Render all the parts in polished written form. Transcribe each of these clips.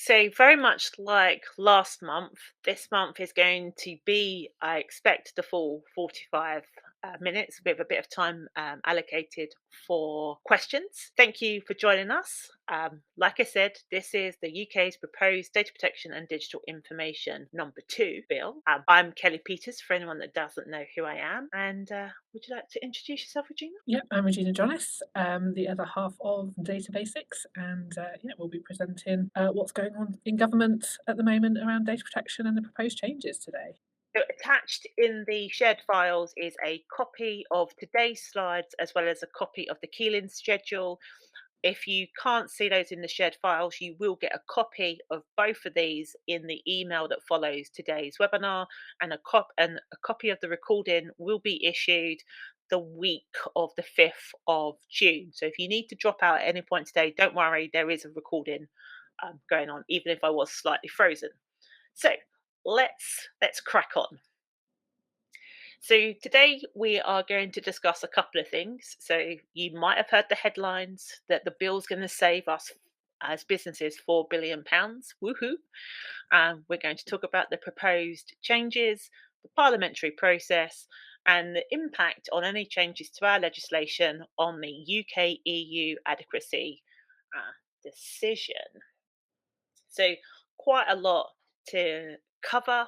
So very much like last month, this month is going to be, I expect, the full 45 minutes with a bit of time allocated for questions. Thank you for joining us. Like I said, this is the UK's proposed Data Protection and Digital Information number 2 bill. I'm Kelly Peters, for anyone that doesn't know who I am. And would you like to introduce yourself, Regina? Yep, I'm Regina Jonas, the other half of Data Basics, and we'll be presenting what's going on in government at the moment around data protection and the proposed changes today. So attached in the shared files is a copy of today's slides as well as a copy of the Keeling schedule. If you can't see those in the shared files, you will get a copy of both of these in the email that follows today's webinar, and a copy of the recording will be issued the week of the 5th of June. So if you need to drop out at any point today, don't worry, there is a recording going on, even if I was slightly frozen. So let's crack on. So today we are going to discuss a couple of things. So you might have heard the headlines that the bill's going to save us as businesses £4 billion. Woohoo! We're going to talk about the proposed changes, the parliamentary process, and the impact on any changes to our legislation on the UK EU adequacy decision. So quite a lot to cover.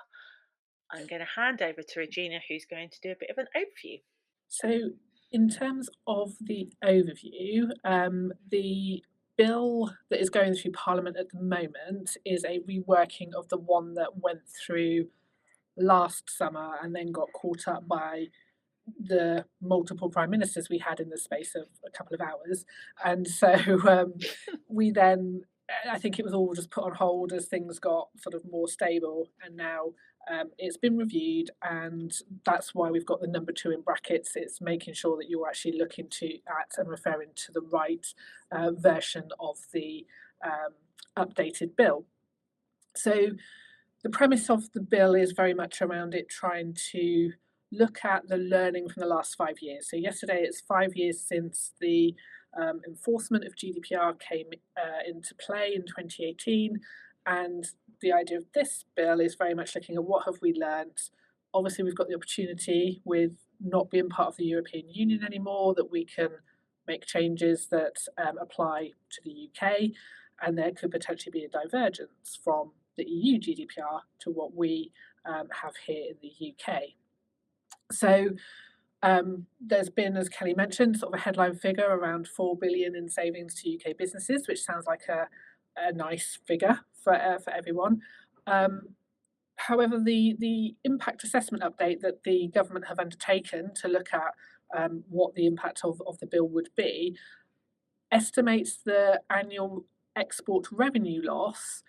I'm going to hand over to Regina, who's going to do a bit of an overview. So, in terms of the overview, the bill that is going through Parliament at the moment is a reworking of the one that went through last summer and then got caught up by the multiple prime ministers we had in the space of a couple of hours. And so we then, I think it was all just put on hold as things got sort of more stable. And now it's been reviewed, and that's why we've got the number 2 in brackets. It's making sure that you're actually looking at and referring to the right version of the updated bill. So the premise of the bill is very much around it trying to look at the learning from the last 5 years. So yesterday, it's 5 years since the enforcement of GDPR came into play in 2018, and the idea of this bill is very much looking at what have we learnt. Obviously, we've got the opportunity with not being part of the European Union anymore that we can make changes that apply to the UK, and there could potentially be a divergence from the EU GDPR to what we have here in the UK. So there's been, as Kelly mentioned, sort of a headline figure around 4 billion in savings to UK businesses, which sounds like a nice figure for everyone. However, the impact assessment update that the government have undertaken to look at what the impact of the bill would be estimates the annual export revenue loss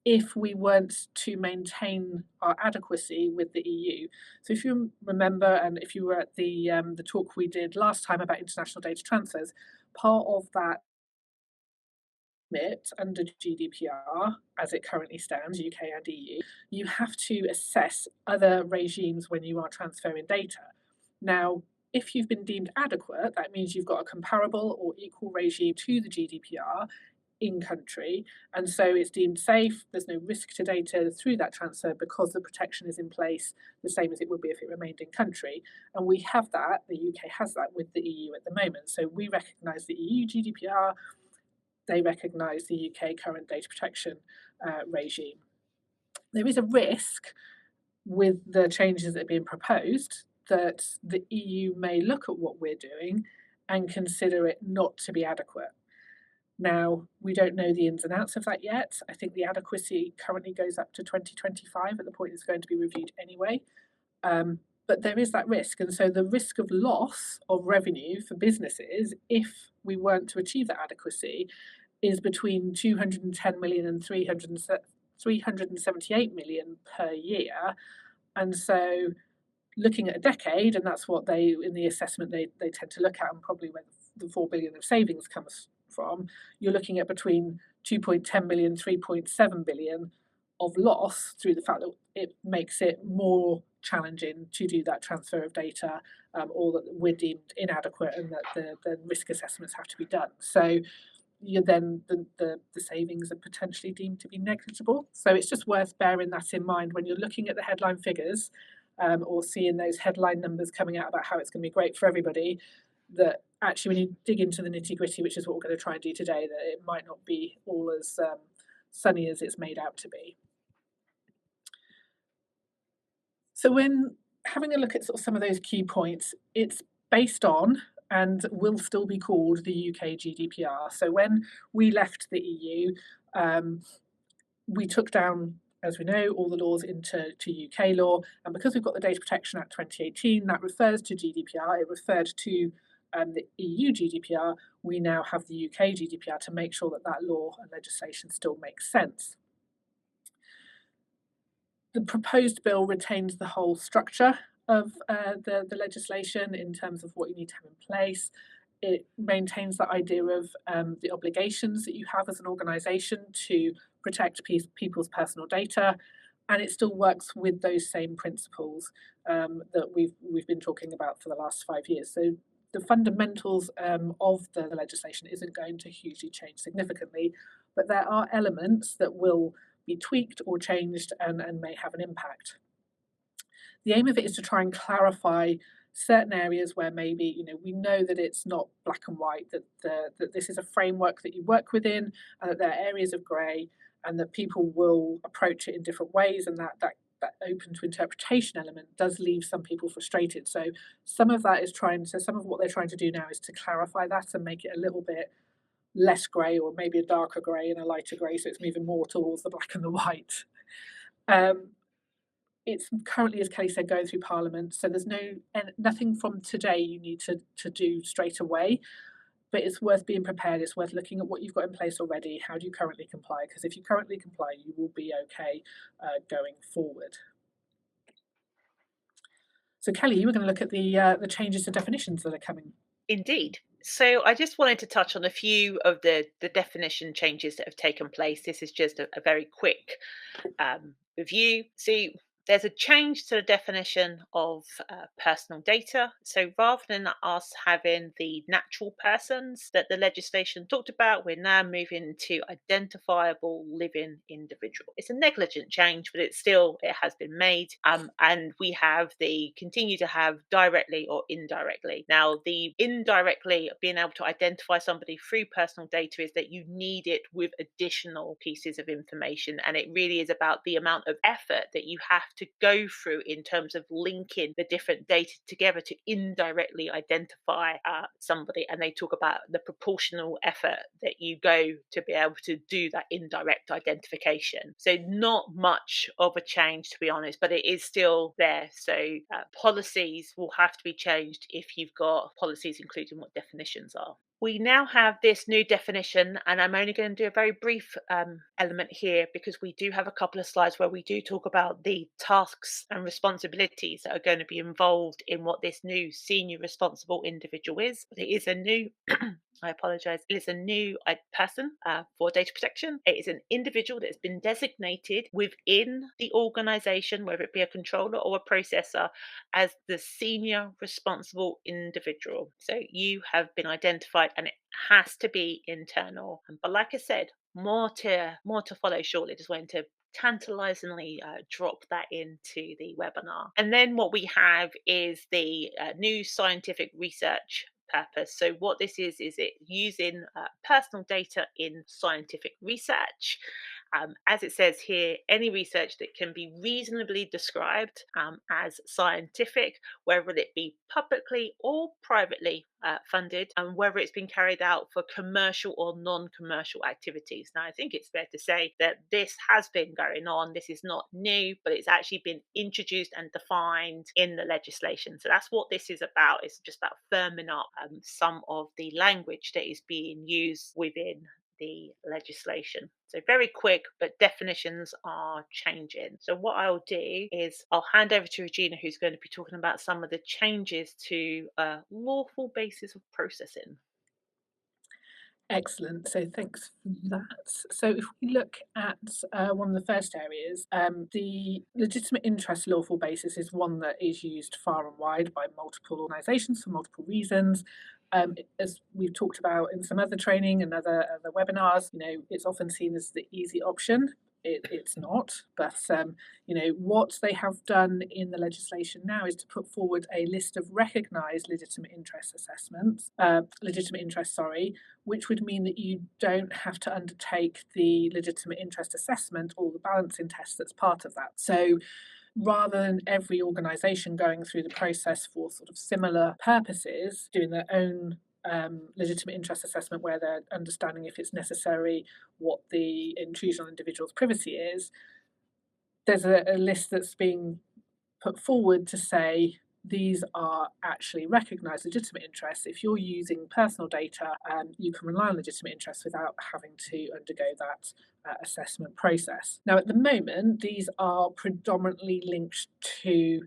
if we weren't to maintain our adequacy with the EU. So if you remember, and if you were at the talk we did last time about international data transfers, part of that limit under GDPR, as it currently stands, UK and EU, you have to assess other regimes when you are transferring data. Now, if you've been deemed adequate, that means you've got a comparable or equal regime to the GDPR in country, and so it's deemed safe. There's no risk to data through that transfer because the protection is in place the same as it would be if it remained in country. And we have that, the UK has that with the EU at the moment. So we recognise the EU GDPR, they recognise the UK current data protection regime. There is a risk with the changes that are being proposed that the EU may look at what we're doing and consider it not to be adequate. Now, we don't know the ins and outs of that yet. I think the adequacy currently goes up to 2025 at the point it's going to be reviewed anyway. But there is that risk. And so the risk of loss of revenue for businesses, if we weren't to achieve that adequacy, is between 210 million and 378 million per year. And so looking at a decade, and that's what they, in the assessment, they tend to look at, and probably where the 4 billion of savings comes from, you're looking at between 2.10 million, 3.7 billion of loss through the fact that it makes it more challenging to do that transfer of data, or that we're deemed inadequate and that the risk assessments have to be done. So then the savings are potentially deemed to be negligible. So it's just worth bearing that in mind when you're looking at the headline figures, or seeing those headline numbers coming out about how it's going to be great for everybody. That actually, when you dig into the nitty gritty, which is what we're going to try and do today, that it might not be all as sunny as it's made out to be. So when having a look at sort of some of those key points, it's based on and will still be called the UK GDPR. So when we left the EU, we took down, as we know, all the laws into UK law, and because we've got the Data Protection Act 2018, that refers to GDPR. It referred to the EU GDPR. We now have the UK GDPR to make sure that that law and legislation still makes sense. The proposed bill retains the whole structure of the legislation in terms of what you need to have in place. It maintains the idea of the obligations that you have as an organisation to protect people's personal data, and it still works with those same principles that we've been talking about for the last 5 years. So the fundamentals of the legislation isn't going to hugely change significantly, but there are elements that will be tweaked or changed and may have an impact. The aim of it is to try and clarify certain areas where maybe we know that it's not black and white, that this is a framework that you work within, and that there are areas of grey, and that people will approach it in different ways, and that open to interpretation element does leave some people frustrated. So some of what they're trying to do now is to clarify that and make it a little bit less grey, or maybe a darker grey and a lighter grey, so it's moving more towards the black and the white. It's currently, as Kelly said, going through Parliament, so there's nothing from today you need to do straight away, but it's worth being prepared. It's worth looking at what you've got in place already. How do you currently comply? Because if you currently comply, you will be okay going forward. So Kelly, you were going to look at the changes to definitions that are coming. Indeed. So I just wanted to touch on a few of the definition changes that have taken place. This is just a very quick review. So there's a change to the definition of personal data. So rather than us having the natural persons that the legislation talked about, we're now moving to identifiable living individual. It's a negligent change, but it has been made. And we continue to have directly or indirectly. Now, the indirectly being able to identify somebody through personal data is that you need it with additional pieces of information. And it really is about the amount of effort that you have to go through in terms of linking the different data together to indirectly identify somebody. And they talk about the proportional effort that you go to be able to do that indirect identification. So not much of a change, to be honest, but it is still there. So policies will have to be changed if you've got policies including what definitions are. We now have this new definition, and I'm only going to do a very brief element here because we do have a couple of slides where we do talk about the tasks and responsibilities that are going to be involved in what this new senior responsible individual is. It is a new I apologise. It is a new person for data protection. It is an individual that has been designated within the organisation, whether it be a controller or a processor, as the senior responsible individual. So you have been identified, and it has to be internal. But like I said, more to follow shortly. Just wanted to tantalizingly drop that into the webinar. And then what we have is the new scientific research purpose. So what this is it using personal data in scientific research. As it says here, any research that can be reasonably described as scientific, whether it be publicly or privately funded, and whether it's been carried out for commercial or non-commercial activities. Now, I think it's fair to say that this has been going on. This is not new, but it's actually been introduced and defined in the legislation. So that's what this is about. It's just about firming up some of the language that is being used within the legislation. So very quick, but definitions are changing. So what I'll do is I'll hand over to Regina, who's going to be talking about some of the changes to lawful basis of processing. Excellent. So thanks for that. So if we look at one of the first areas, the legitimate interest lawful basis is one that is used far and wide by multiple organisations for multiple reasons. As we've talked about in some other training and other webinars, it's often seen as the easy option. It's not, but what they have done in the legislation now is to put forward a list of recognised legitimate interest assessments, legitimate interest, sorry, which would mean that you don't have to undertake the legitimate interest assessment or the balancing test that's part of that. So rather than every organisation going through the process for sort of similar purposes, doing their own legitimate interest assessment where they're understanding if it's necessary, what the intrusion on individuals' privacy is, there's a list that's being put forward to say these are actually recognised legitimate interests. If you're using personal data, you can rely on legitimate interests without having to undergo that assessment process. Now, at the moment, these are predominantly linked to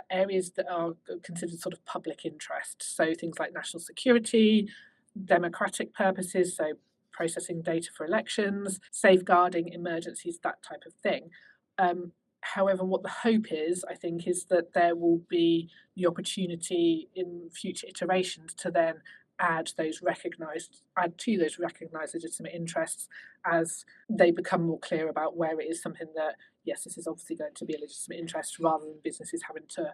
areas that are considered sort of public interest. So things like national security, democratic purposes, so processing data for elections, safeguarding emergencies, that type of thing. However, what the hope is, I think, is that there will be the opportunity in future iterations to then add to those recognised legitimate interests as they become more clear about where it is something that, yes, this is obviously going to be a legitimate interest, rather than businesses having to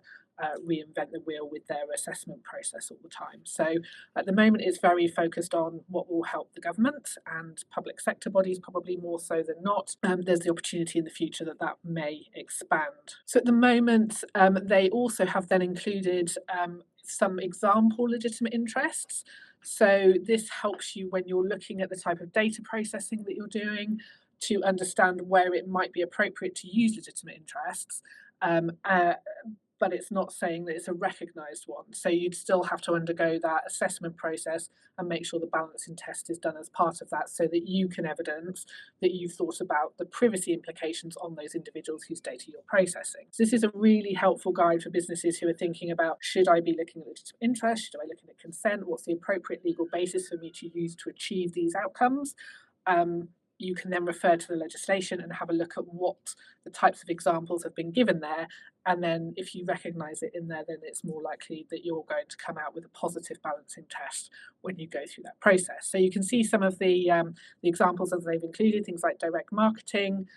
reinvent the wheel with their assessment process all the time. So at the moment, it's very focused on what will help the government and public sector bodies, probably more so than not. There's the opportunity in the future that that may expand. So at the moment, they also have then included some example legitimate interests. So this helps you when you're looking at the type of data processing that you're doing to understand where it might be appropriate to use legitimate interests. But it's not saying that it's a recognised one. So you'd still have to undergo that assessment process and make sure the balancing test is done as part of that, so that you can evidence that you've thought about the privacy implications on those individuals whose data you're processing. So this is a really helpful guide for businesses who are thinking about, should I be looking at legitimate interest? Should I be looking at consent? What's the appropriate legal basis for me to use to achieve these outcomes? You can then refer to the legislation and have a look at what the types of examples have been given there. And then if you recognise it in there, then it's more likely that you're going to come out with a positive balancing test when you go through that process. So you can see some of the examples that they've included, things like direct marketing,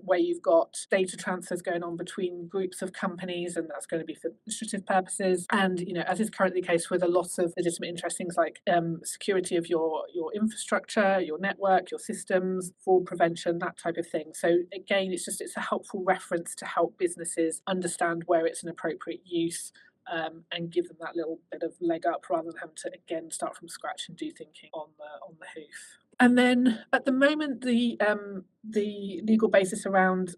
where you've got data transfers going on between groups of companies, and that's going to be for administrative purposes. And as is currently the case with a lot of legitimate interest, things like security of your infrastructure, your network, your systems, fraud prevention, that type of thing. So again, it's a helpful reference to help businesses understand where it's an appropriate use. And give them that little bit of leg up, rather than having to again start from scratch and do thinking on the hoof. And then at the moment, the legal basis around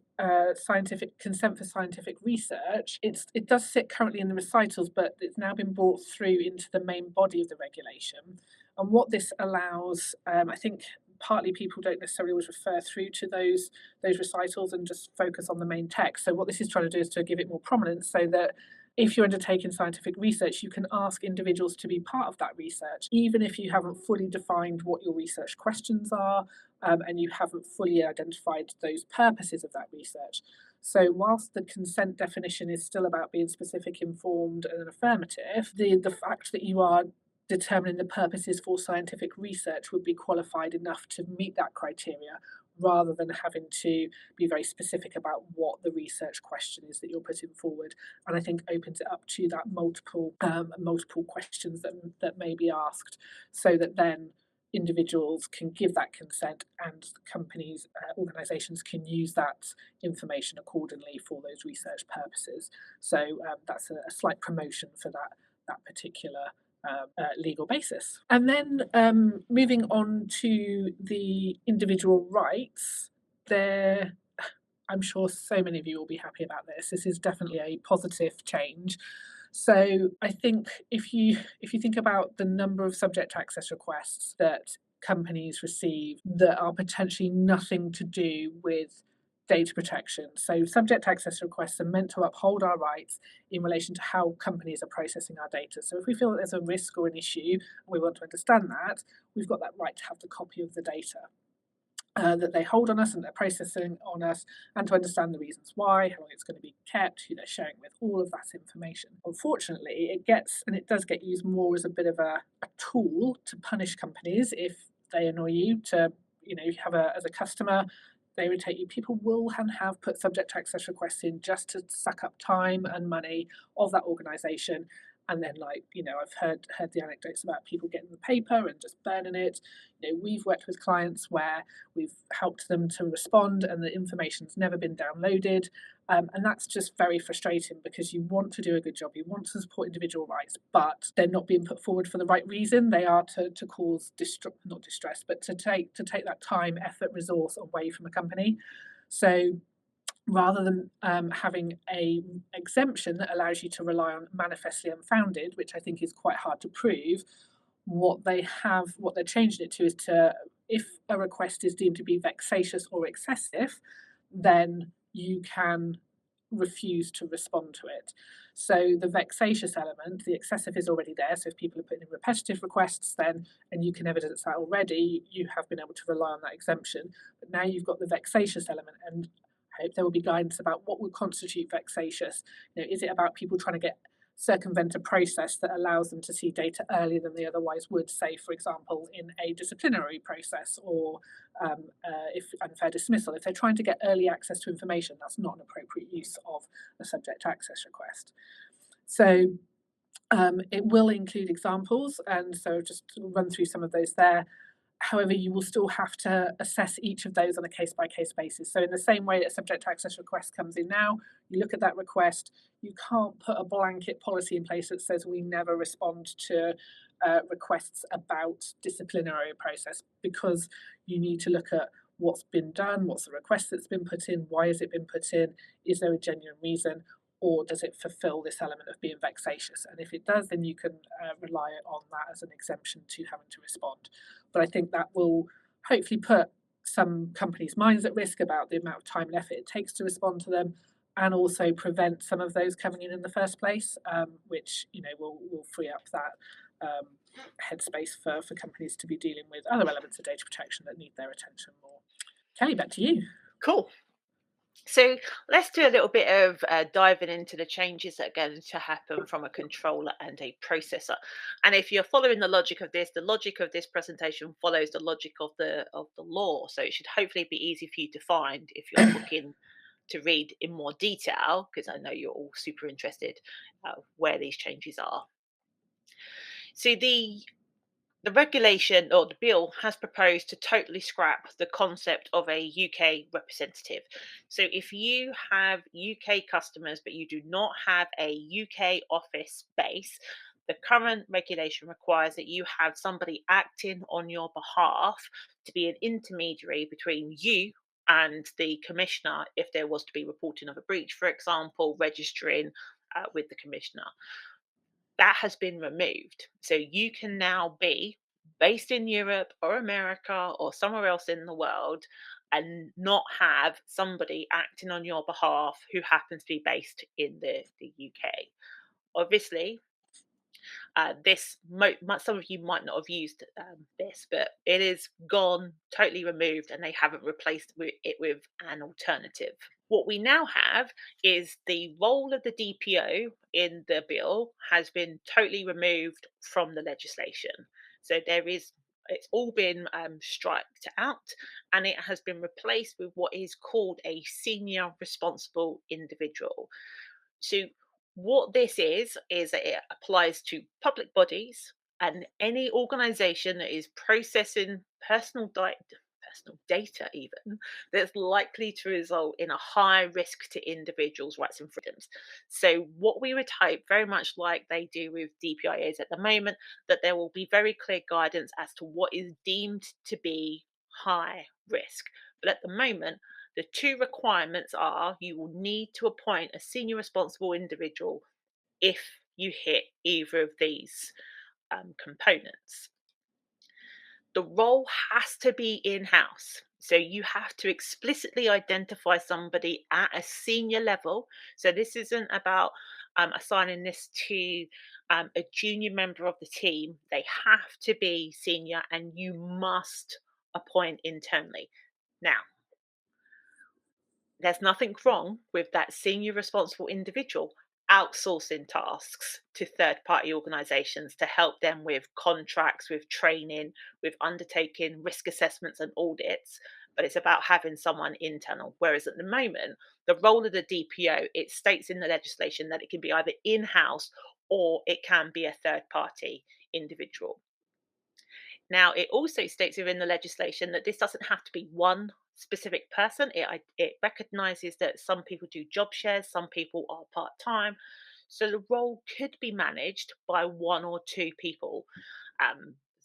scientific consent for scientific research, it does sit currently in the recitals, but it's now been brought through into the main body of the regulation. And what this allows, I think partly people don't necessarily always refer through to those recitals and just focus on the main text. So what this is trying to do is to give it more prominence, so that if you're undertaking scientific research, you can ask individuals to be part of that research, even if you haven't fully defined what your research questions are, and you haven't fully identified those purposes of that research. So whilst the consent definition is still about being specific, informed, and affirmative, the fact that you are determining the purposes for scientific research would be qualified enough to meet that criteria, rather than having to be very specific about what the research question is that you're putting forward. And I think opens it up to that multiple questions that may be asked, so that then individuals can give that consent, and companies, organisations can use that information accordingly for those research purposes. So that's a slight promotion for that particular legal basis. And then moving on to the individual rights, I'm sure so many of you will be happy about this. This is definitely a positive change. So I think if you think about the number of subject access requests that companies receive that are potentially nothing to do with data protection. So subject access requests are meant to uphold our rights in relation to how companies are processing our data. So if we feel that there's a risk or an issue, and we want to understand that, we've got that right to have the copy of the data. that they hold on us and they're processing on us, and to understand the reasons why, how long it's going to be kept, sharing with all of that information. Unfortunately, it does get used more as a bit of a tool to punish companies if they annoy you. You have as a customer, they irritate you. People will and have put subject access requests in just to suck up time and money of that organization. And then, I've heard the anecdotes about people getting the paper and just burning it. We've worked with clients where we've helped them to respond and the information's never been downloaded. And that's just very frustrating because you want to do a good job, you want to support individual rights, but they're not being put forward for the right reason. They are to cause not distress, but to take that time, effort, resource away from a company. So rather than having a exemption that allows you to rely on manifestly unfounded, which I think is quite hard to prove, what they're changing it to is to, if a request is deemed to be vexatious or excessive, then you can refuse to respond to it. So the vexatious element, the excessive is already there. So if people are putting in repetitive requests, then, and you can evidence that already, you have been able to rely on that exemption. But now you've got the vexatious element, and I hope there will be guidance about what would constitute vexatious. Is it about people trying to circumvent a process that allows them to see data earlier than they otherwise would, say, for example, in a disciplinary process, or if unfair dismissal? If they're trying to get early access to information, that's not an appropriate use of a subject access request. So it will include examples, and so just run through some of those there. However, you will still have to assess each of those on a case by case basis. So, in the same way that a subject access request comes in now, you look at that request, you can't put a blanket policy in place that says we never respond to requests about disciplinary process, because you need to look at what's been done, what's the request that's been put in, why has it been put in, is there a genuine reason, or does it fulfill this element of being vexatious? And if it does, then you can rely on that as an exemption to having to respond. But I think that will hopefully put some companies' minds at risk about the amount of time and effort it takes to respond to them, and also prevent some of those coming in the first place, which will free up that headspace for companies to be dealing with other elements of data protection that need their attention more. Kelly, back to you. Cool. So let's do a little bit of diving into the changes that are going to happen from a controller and a processor. And if you're following the logic of this presentation follows the logic of the law. So it should hopefully be easy for you to find if you're looking to read in more detail, because I know you're all super interested where these changes are. So the regulation or the bill has proposed to totally scrap the concept of a UK representative. So if you have UK customers but you do not have a UK office base, the current regulation requires that you have somebody acting on your behalf to be an intermediary between you and the commissioner if there was to be reporting of a breach, for example, registering with the commissioner. That has been removed. So you can now be based in Europe or America or somewhere else in the world and not have somebody acting on your behalf who happens to be based in the UK. Obviously, some of you might not have used this, but it is gone, totally removed, and they haven't replaced it with an alternative. What we now have is the role of the DPO in the bill has been totally removed from the legislation. So it's all been striked out, and it has been replaced with what is called a senior responsible individual. So what this is that it applies to public bodies and any organization that is processing personal data even that's likely to result in a high risk to individuals' rights and freedoms. So what we would hope, very much like they do with DPIAs at the moment, that there will be very clear guidance as to what is deemed to be high risk. But at the moment, the two requirements are you will need to appoint a senior responsible individual if you hit either of these components. The role has to be in house. So you have to explicitly identify somebody at a senior level. So this isn't about assigning this to a junior member of the team. They have to be senior and you must appoint internally. Now, there's nothing wrong with that senior responsible individual outsourcing tasks to third party organizations to help them with contracts, with training, with undertaking risk assessments and audits. But it's about having someone internal. Whereas at the moment, the role of the DPO, it states in the legislation that it can be either in house or it can be a third party individual. Now, it also states within the legislation that this doesn't have to be one specific person. It recognizes that some people do job shares, some people are part time. So the role could be managed by one or two people,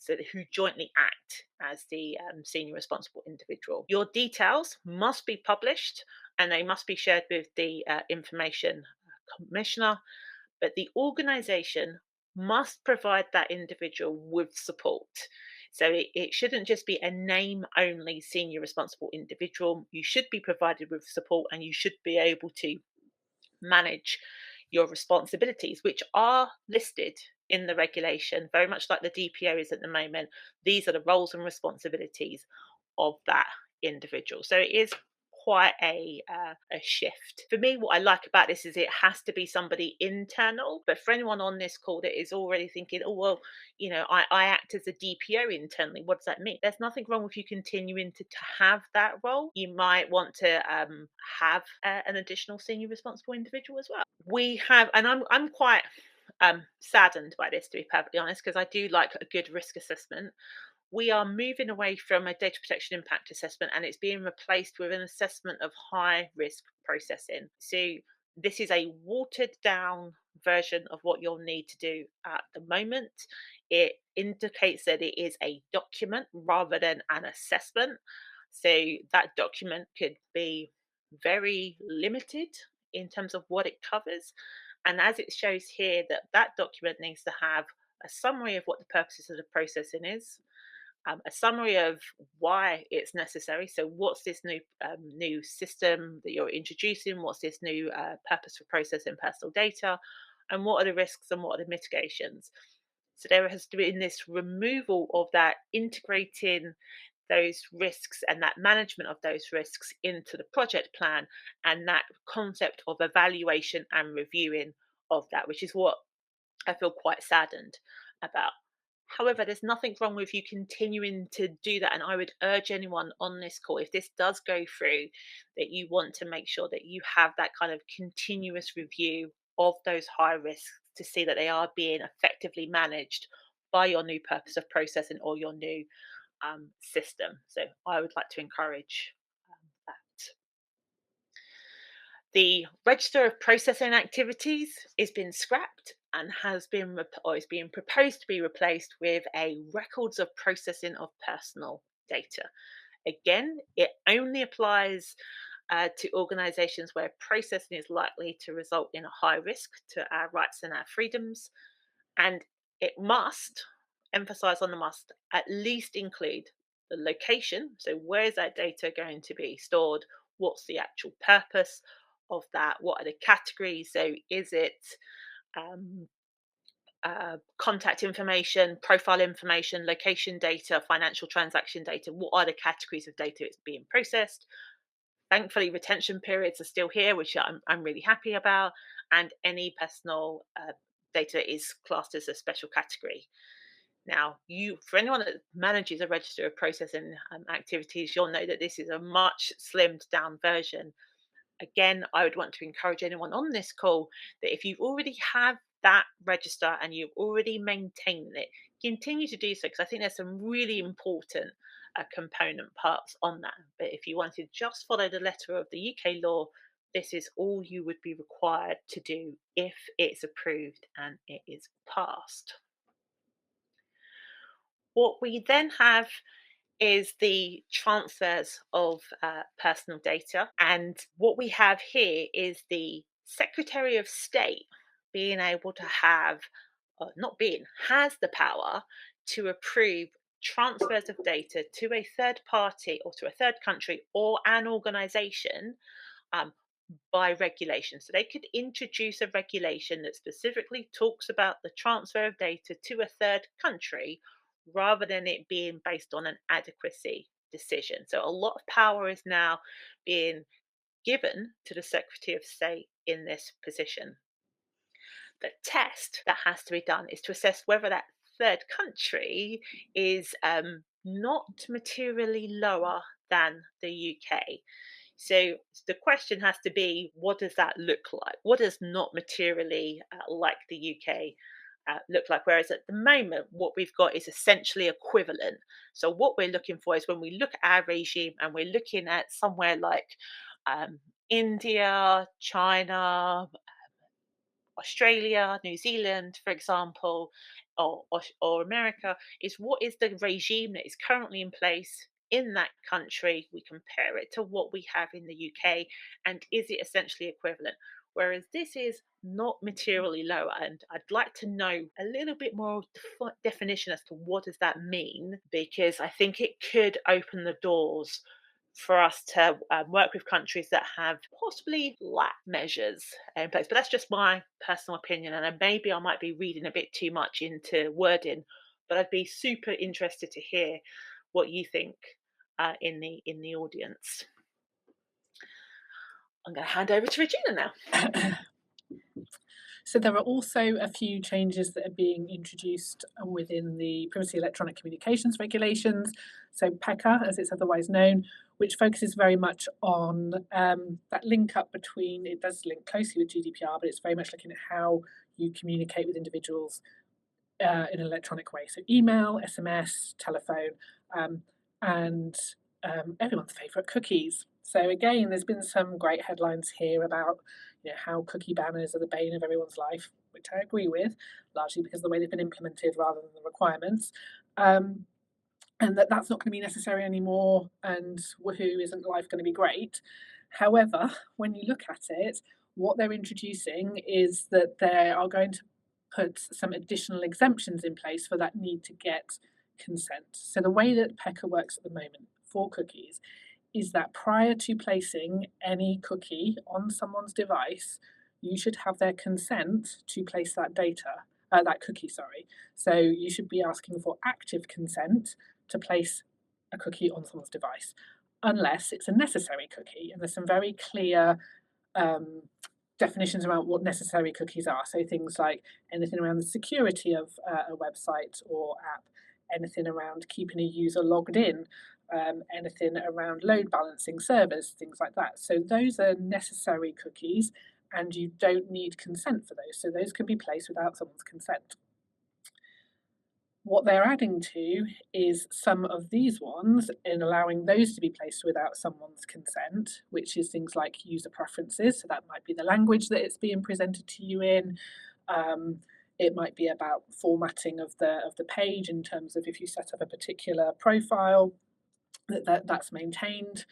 who jointly act as the senior responsible individual. Your details must be published and they must be shared with the information commissioner, but the organization must provide that individual with support. So it shouldn't just be a name only senior responsible individual. You should be provided with support and you should be able to manage your responsibilities, which are listed in the regulation, very much like the DPO is at the moment. These are the roles and responsibilities of that individual. So it is quite a shift. For me, what I like about this is it has to be somebody internal. But for anyone on this call that is already thinking, oh, well, I act as a DPO internally, what does that mean? There's nothing wrong with you continuing to have that role. You might want to have an additional senior responsible individual as well. We have, and I'm quite saddened by this, to be perfectly honest, because I do like a good risk assessment. We are moving away from a data protection impact assessment and it's being replaced with an assessment of high risk processing. So, this is a watered down version of what you'll need to do at the moment. It indicates that it is a document rather than an assessment. So, that document could be very limited in terms of what it covers. And as it shows here, that document needs to have a summary of what the purposes of the processing is, a summary of why it's necessary. So, what's this new system that you're introducing? What's this new purpose for processing personal data? And what are the risks and what are the mitigations? So, there has to be in this removal of that, integrating those risks and that management of those risks into the project plan, and that concept of evaluation and reviewing of that, which is what I feel quite saddened about. However, there's nothing wrong with you continuing to do that. And I would urge anyone on this call, if this does go through, that you want to make sure that you have that kind of continuous review of those high risks to see that they are being effectively managed by your new purpose of processing or your new system. So I would like to encourage that. The register of processing activities is being scrapped and has been or is being proposed to be replaced with a records of processing of personal data. Again, it only applies to organisations where processing is likely to result in a high risk to our rights and our freedoms, and it must emphasize on the must at least include the location. So, where is that data going to be stored? What's the actual purpose of that? What are the categories? So, is it um, contact information, profile information, location data, financial transaction data? What are the categories of data it's being processed? Thankfully, retention periods are still here, which I'm really happy about, and any personal data is classed as a special category. Now, for anyone that manages a register of processing activities, you'll know that this is a much slimmed down version. Again, I would want to encourage anyone on this call that if you already have that register and you've already maintained it, continue to do so, because I think there's some really important component parts on that. But if you want to just follow the letter of the UK law, this is all you would be required to do if it's approved and it is passed. What we then have is the transfers of personal data. And what we have here is the Secretary of State being able to have, not being, has the power to approve transfers of data to a third party or to a third country or an organization um, by regulation. So they could introduce a regulation that specifically talks about the transfer of data to a third country rather than it being based on an adequacy decision. So a lot of power is now being given to the Secretary of State in this position. The test that has to be done is to assess whether that third country is not materially lower than the UK. So the question has to be, what does that look like? What does not materially like the UK look like? Whereas at the moment, what we've got is essentially equivalent. So what we're looking for is when we look at our regime and we're looking at somewhere like India, China, Australia, New Zealand, for example, or America, is what is the regime that is currently in place in that country. We compare it to what we have in the UK, and is it essentially equivalent? Whereas this is not materially lower, and I'd like to know a little bit more definition as to what does that mean, because I think it could open the doors for us to work with countries that have possibly lack measures in place. But that's just my personal opinion, and maybe I might be reading a bit too much into wording. But I'd be super interested to hear what you think in the audience. I'm going to hand over to Regina now. So there are also a few changes that are being introduced within the Privacy Electronic Communications Regulations, so PECR, as it's otherwise known, which focuses very much on that link up between, it does link closely with GDPR, but it's very much looking at how you communicate with individuals in an electronic way. So email, SMS, telephone, and everyone's favourite, cookies. So again, there's been some great headlines here about how cookie banners are the bane of everyone's life, which I agree with, largely because of the way they've been implemented rather than the requirements. And that's not going to be necessary anymore, and woohoo, isn't life going to be great? However, when you look at it, what they're introducing is that they are going to put some additional exemptions in place for that need to get consent. So the way that PECR works at the moment for cookies is that prior to placing any cookie on someone's device, you should have their consent to place that cookie, sorry. So you should be asking for active consent to place a cookie on someone's device, unless it's a necessary cookie. And there's some very clear definitions around what necessary cookies are. So things like anything around the security of a website or app, anything around keeping a user logged in, anything around load balancing servers, things like that. So those are necessary cookies, and you don't need consent for those. So those can be placed without someone's consent. What they're adding to is some of these ones in allowing those to be placed without someone's consent, which is things like user preferences. So that might be the language that it's being presented to you in. It might be about formatting of the page in terms of if you set up a particular profile, that's maintained.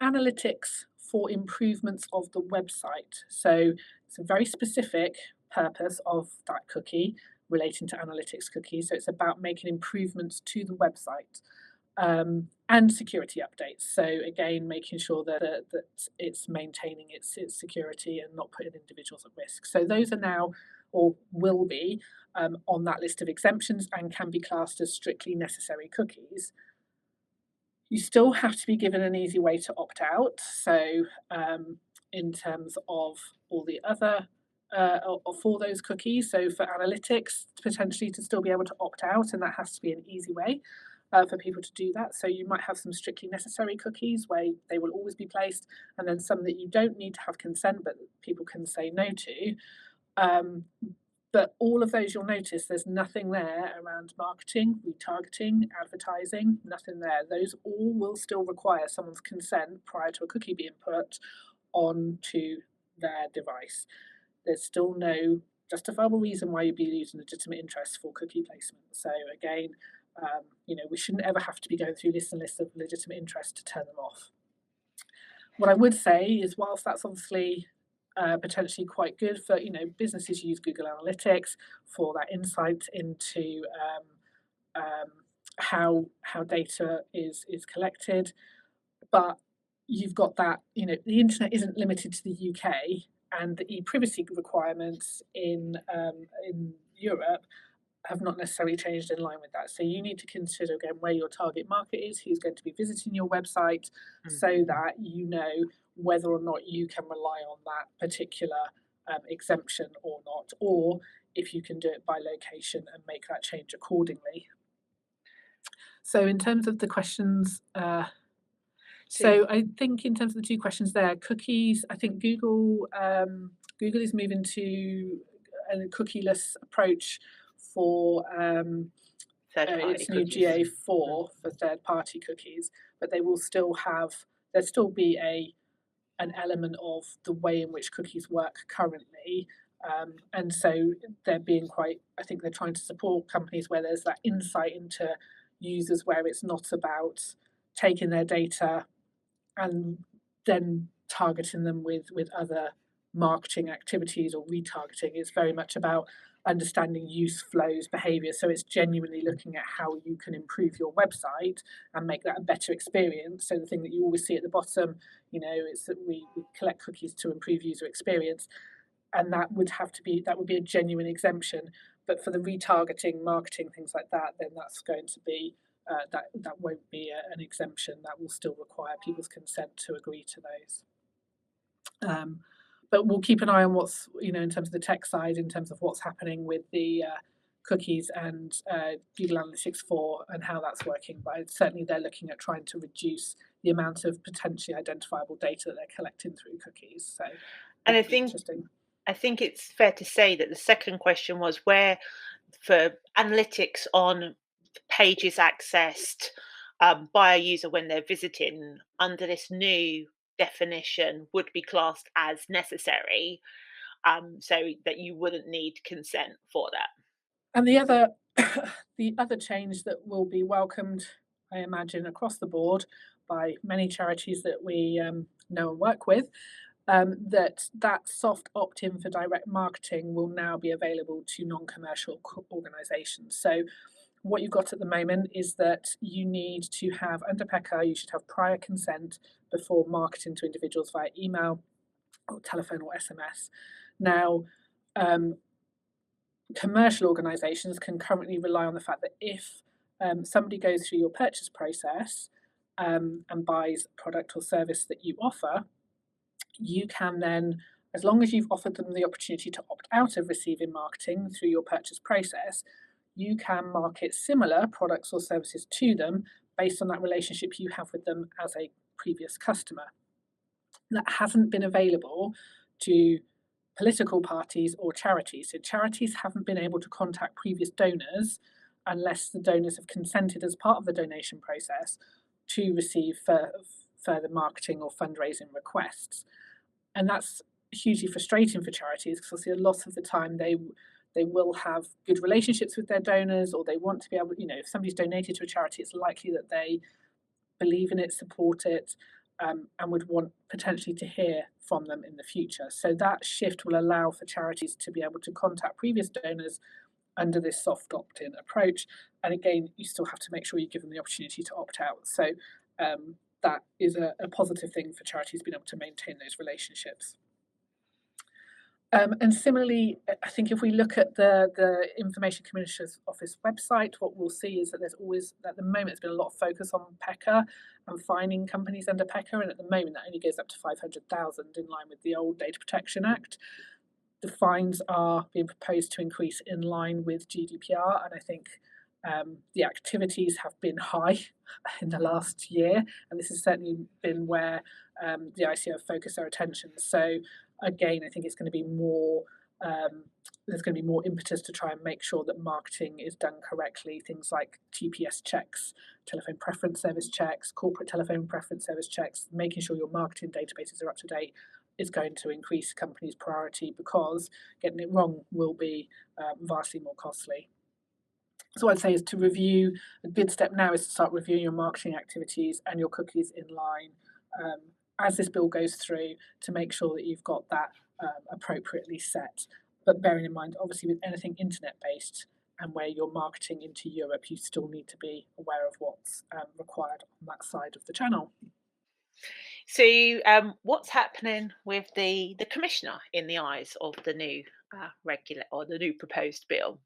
Analytics for improvements of the website. So it's a very specific purpose of that cookie relating to analytics cookies. So it's about making improvements to the website and security updates. So again, making sure that it's maintaining its security and not putting individuals at risk. So those are now, or will be, on that list of exemptions and can be classed as strictly necessary cookies. You still have to be given an easy way to opt out. So in terms of all the other for those cookies, so for analytics, potentially to still be able to opt out, and that has to be an easy way for people to do that. So you might have some strictly necessary cookies where they will always be placed, and then some that you don't need to have consent, but people can say no to. But all of those, you'll notice there's nothing there around marketing, retargeting, advertising, nothing there. Those all will still require someone's consent prior to a cookie being put onto their device. There's still no justifiable reason why you'd be losing legitimate interest for cookie placement. So again, we shouldn't ever have to be going through lists and lists of legitimate interest to turn them off. What I would say is, whilst that's obviously potentially quite good for, businesses use Google Analytics for that insight into how data is collected, but you've got that, the internet isn't limited to the UK, and the e-privacy requirements in Europe have not necessarily changed in line with that. So you need to consider again where your target market is, who's going to be visiting your website, so Mhm. that you know whether or not you can rely on that particular exemption or not, or if you can do it by location and make that change accordingly. So in terms of the questions, So so I think in terms of the two questions there, cookies, I think Google is moving to a cookieless approach for third-party its new cookies. GA4 Mhm. for third-party cookies, but they will still have there'll still be a an element of the way in which cookies work currently. And so they're being quite, I think they're trying to support companies where there's that insight into users, where it's not about taking their data and then targeting them with other marketing activities or retargeting. It's very much about understanding use flows, behavior. So it's genuinely looking at how you can improve your website and make that a better experience. So the thing that you always see at the bottom, is that we collect cookies to improve user experience, and that would be a genuine exemption. But for the retargeting, marketing, things like that, then that's going to be that won't be an exemption. That will still require people's consent to agree to those. Um, but we'll keep an eye on what's in terms of the tech side, in terms of what's happening with the cookies and Google Analytics 4 and how that's working. But certainly they're looking at trying to reduce the amount of potentially identifiable data that they're collecting through cookies. So and it'll be interesting. I think it's fair to say that the second question was where for analytics on pages accessed by a user when they're visiting under this new definition would be classed as necessary, so that you wouldn't need consent for that. And the other the other change that will be welcomed, I imagine, across the board by many charities that we know and work with, that soft opt-in for direct marketing will now be available to non-commercial organisations. So what you've got at the moment is that you need to have, under PECR, you should have prior consent before marketing to individuals via email or telephone or SMS. Now, um, commercial organisations can currently rely on the fact that if somebody goes through your purchase process and buys a product or service that you offer, you can then, as long as you've offered them the opportunity to opt out of receiving marketing through your purchase process, you can market similar products or services to them based on that relationship you have with them as a previous customer. That hasn't been available to political parties or charities. So charities haven't been able to contact previous donors unless the donors have consented as part of the donation process to receive further marketing or fundraising requests. And that's hugely frustrating for charities because obviously a lot of the time they will have good relationships with their donors, or they want to be able, if somebody's donated to a charity, it's likely that they believe in it, support it, and would want potentially to hear from them in the future. So that shift will allow for charities to be able to contact previous donors under this soft opt-in approach. And again, you still have to make sure you give them the opportunity to opt out. So that is a positive thing for charities being able to maintain those relationships. And similarly, I think if we look at the Information Commissioner's Office website, what we'll see is that there's always, at the moment, there's been a lot of focus on PECR and fining companies under PECR, and at the moment that only goes up to 500,000 in line with the old Data Protection Act. The fines are being proposed to increase in line with GDPR, and I think the activities have been high in the last year, and this has certainly been where the ICO have focused their attention. So again, I think it's going to be more. There's going to be more impetus to try and make sure that marketing is done correctly. Things like TPS checks, telephone preference service checks, corporate telephone preference service checks, making sure your marketing databases are up to date is going to increase companies' priority, because getting it wrong will be vastly more costly. So what I'd say is to review, a good step now is to start reviewing your marketing activities and your cookies in line as this bill goes through, to make sure that you've got that appropriately set. But bearing in mind, obviously, with anything internet-based and where you're marketing into Europe, you still need to be aware of what's required on that side of the channel. So, what's happening with the commissioner in the eyes of the new regular or the new proposed bill?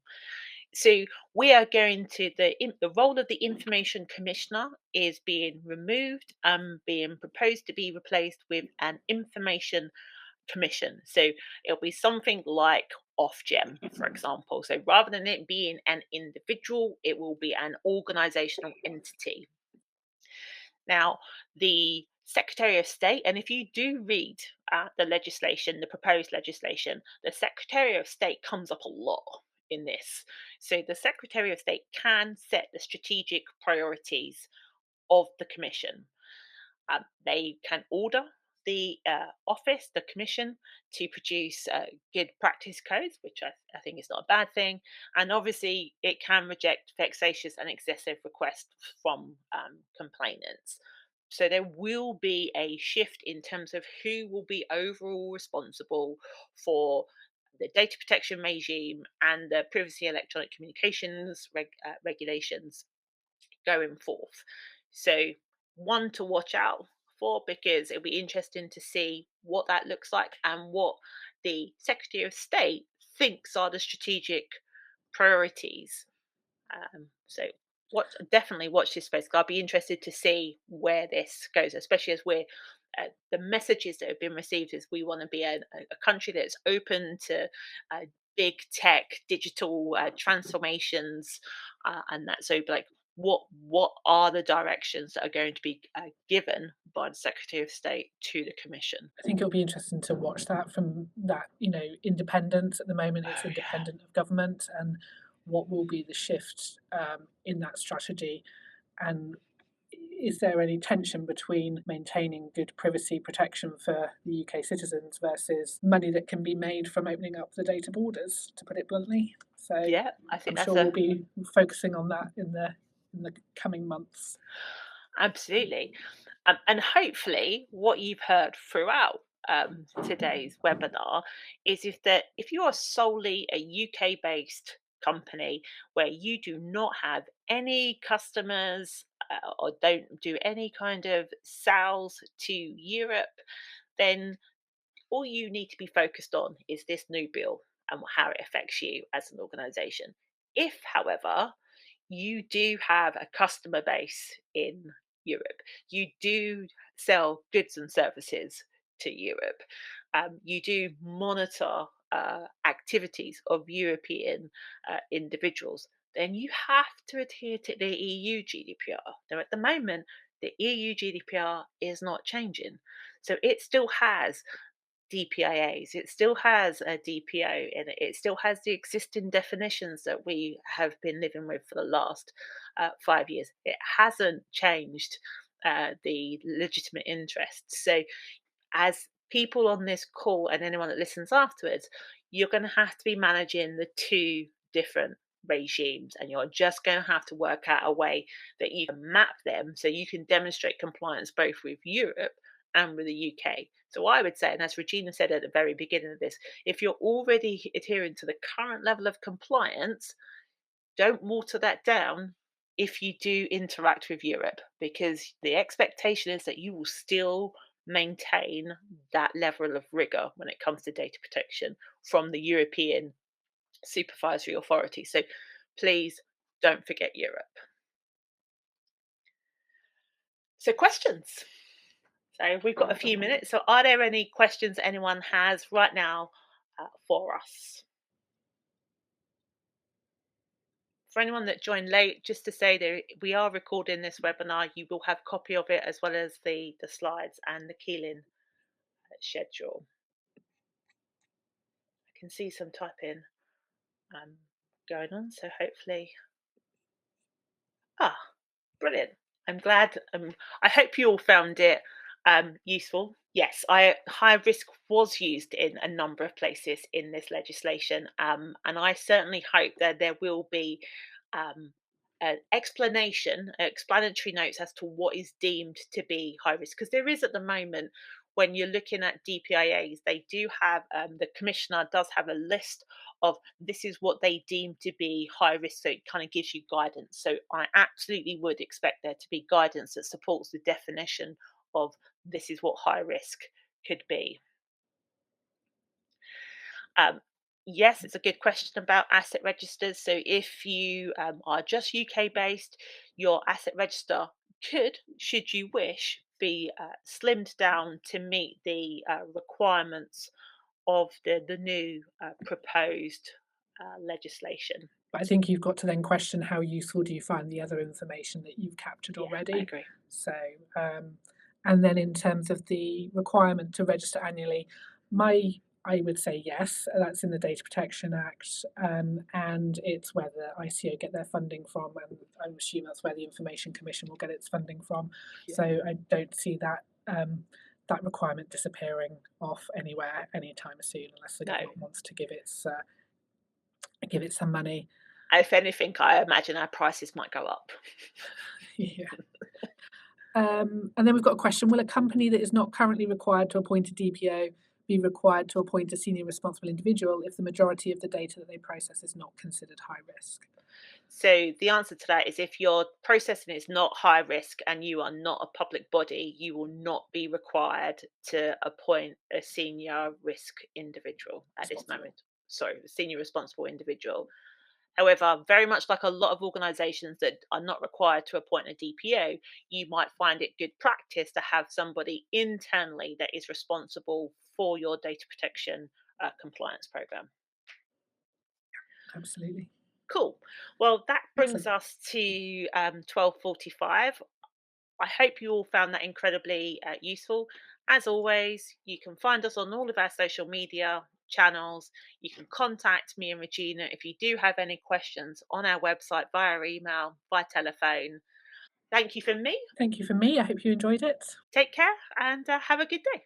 So we are going to the role of the information commissioner is being removed and being proposed to be replaced with an information commission. So it'll be something like Ofgem, for example. So rather than it being an individual, it will be an organizational entity. Now, the Secretary of State, and if you do read the legislation, the proposed legislation, the Secretary of State comes up a lot in this. So the Secretary of State can set the strategic priorities of the Commission. They can order the office, the commission, to produce good practice codes, which I think is not a bad thing. And obviously, it can reject vexatious and excessive requests from complainants. So there will be a shift in terms of who will be overall responsible for the data protection regime and the privacy electronic communications regulations going forth. So, one to watch out for, because it'll be interesting to see what that looks like and what the Secretary of State thinks are the strategic priorities. So, what definitely watch this space. I'll be interested to see where this goes, especially as we're the messages that have been received is we want to be a country that's open to big tech, digital transformations, and that. So, like, what are the directions that are going to be given by the Secretary of State to the Commission? I think it'll be interesting to watch that from that, independence. At the moment, it's Oh yeah, independent of government, and what will be the shift in that strategy, and is there any tension between maintaining good privacy protection for the UK citizens versus money that can be made from opening up the data borders, to put it bluntly? So yeah. I I'm think that's sure a we'll be focusing on that in the coming months. Absolutely. And hopefully, what you've heard throughout today's webinar is if you are solely a UK based company where you do not have any customers or don't do any kind of sales to Europe, then all you need to be focused on is this new bill and how it affects you as an organization. If, however, you do have a customer base in Europe, you do sell goods and services to Europe, you do monitor activities of European individuals, then you have to adhere to the EU GDPR. Now, at the moment, the EU GDPR is not changing. So it still has DPIAs. It still has a DPO in it. It still has the existing definitions that we have been living with for the last 5 years. It hasn't changed the legitimate interests. So, as people on this call and anyone that listens afterwards, you're going to have to be managing the two different regimes, and you're just going to have to work out a way that you can map them so you can demonstrate compliance both with Europe and with the UK. So I would say, and as Regina said at the very beginning of this, if you're already adhering to the current level of compliance, don't water that down if you do interact with Europe, because the expectation is that you will still maintain that level of rigor when it comes to data protection from the European supervisory authority. So please don't forget Europe. So, questions. So, we've got a few minutes. So, are there any questions anyone has right now for us? For anyone that joined late, just to say that we are recording this webinar. You will have a copy of it as well as the slides and the Keeling schedule. I can see some typing um, going on, so hopefully, ah, brilliant. I'm glad. I hope you all found it useful. Yes, high risk was used in a number of places in this legislation, and I certainly hope that there will be um, an explanatory notes as to what is deemed to be high risk, because there is at the moment. When you're looking at DPIAs, they do have the commissioner does have a list of this is what they deem to be high risk. So it kind of gives you guidance. So I absolutely would expect there to be guidance that supports the definition of this is what high risk could be. Um, Yes, it's a good question about asset registers. So if you are just UK based, your asset register could, should you wish, be slimmed down to meet the requirements of the new proposed legislation. But I think you've got to then question how useful do you find the other information that you've captured Yeah, I already. agree. So, and then in terms of the requirement to register annually, my I would say yes, that's in the Data Protection Act, and it's where the ICO get their funding from, and I assume that's where the Information Commission will get its funding from. Yeah. So I don't see that requirement disappearing off anywhere anytime soon, unless the No. government wants to give it some money. If anything, I imagine our prices might go up. Yeah. And then we've got a question: will a company that is not currently required to appoint a DPO be required to appoint a senior responsible individual if the majority of the data that they process is not considered high risk? So the answer to that is if your processing is not high risk and you are not a public body, you will not be required to appoint a senior risk individual at this Responsible. moment. Sorry, senior responsible individual. However, very much like a lot of organizations that are not required to appoint a DPO, you might find it good practice to have somebody internally that is responsible for your data protection compliance program. Absolutely. Cool. Well, that brings Excellent. us to 12:45. I hope you all found that incredibly useful. As always, you can find us on all of our social media channels. You can contact me and Regina if you do have any questions on our website via email, by telephone. Thank you from me. Thank you for me. I hope you enjoyed it. Take care and have a good day.